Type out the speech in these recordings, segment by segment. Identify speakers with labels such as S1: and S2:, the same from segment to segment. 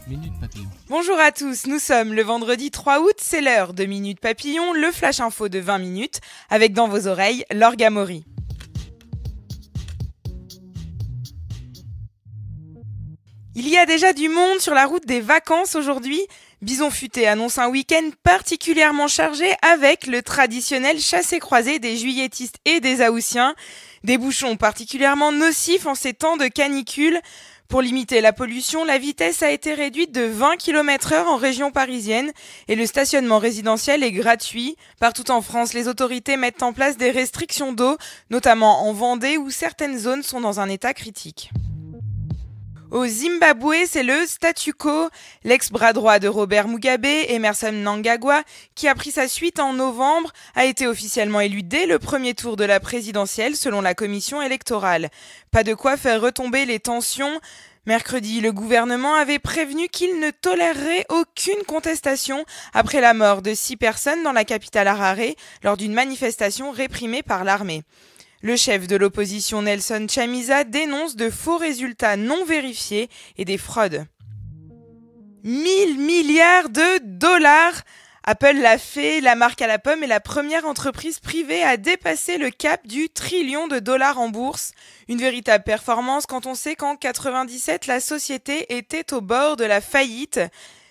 S1: Minute Papillon.
S2: Bonjour à tous, nous sommes le vendredi 3 août, c'est l'heure de Minute Papillon, le flash info de 20 minutes, avec dans vos oreilles Laure Gamori. Il y a déjà du monde sur la route des vacances aujourd'hui. Bison Futé annonce un week-end particulièrement chargé avec le traditionnel chassé-croisé des juilletistes et des Haussiens. Des bouchons particulièrement nocifs en ces temps de canicule. Pour limiter la pollution, la vitesse a été réduite de 20 km/h en région parisienne et le stationnement résidentiel est gratuit. Partout en France, les autorités mettent en place des restrictions d'eau, notamment en Vendée où certaines zones sont dans un état critique. Au Zimbabwe, c'est le statu quo. L'ex-bras droit de Robert Mugabe, Emmerson Mnangagwa, qui a pris sa suite en novembre, a été officiellement élu dès le premier tour de la présidentielle selon la commission électorale. Pas de quoi faire retomber les tensions. Mercredi, le gouvernement avait prévenu qu'il ne tolérerait aucune contestation après la mort de 6 personnes dans la capitale Harare lors d'une manifestation réprimée par l'armée. Le chef de l'opposition Nelson Chamisa dénonce de faux résultats non vérifiés et des fraudes. 1000 milliards de dollars! Apple l'a fait, la marque à la pomme est la première entreprise privée à dépasser le cap du trillion de dollars en bourse. Une véritable performance quand on sait qu'en 97, la société était au bord de la faillite.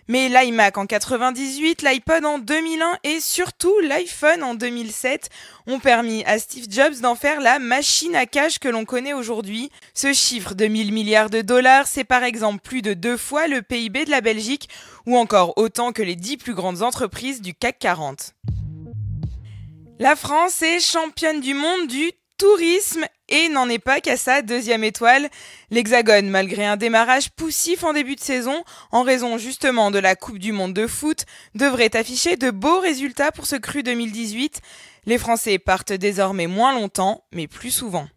S2: Mais l'iMac en 98, l'iPod en 2001 et surtout l'iPhone en 2007 ont permis à Steve Jobs d'en faire la machine à cash que l'on connaît aujourd'hui. Ce chiffre de 1000 milliards de dollars, c'est par exemple plus de 2 fois le PIB de la Belgique ou encore autant que les 10 plus grandes entreprises du CAC 40. La France est championne du monde du tourisme et n'en est pas qu'à sa 2e étoile. L'Hexagone, malgré un démarrage poussif en début de saison, en raison justement de la Coupe du Monde de foot, devrait afficher de beaux résultats pour ce cru 2018. Les Français partent désormais moins longtemps, mais plus souvent.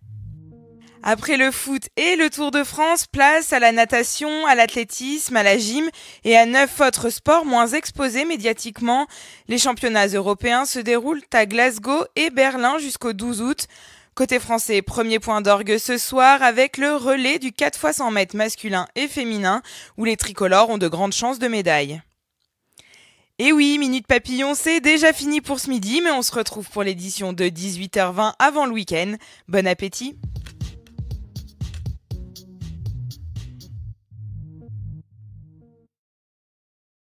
S2: Après le foot et le Tour de France, place à la natation, à l'athlétisme, à la gym et à 9 autres sports moins exposés médiatiquement. Les championnats européens se déroulent à Glasgow et Berlin jusqu'au 12 août. Côté français, premier point d'orgue ce soir avec le relais du 4 x 100 mètres masculin et féminin où les tricolores ont de grandes chances de médaille. Et oui, Minute Papillon, c'est déjà fini pour ce midi, mais on se retrouve pour l'édition de 18h20 avant le week-end. Bon appétit!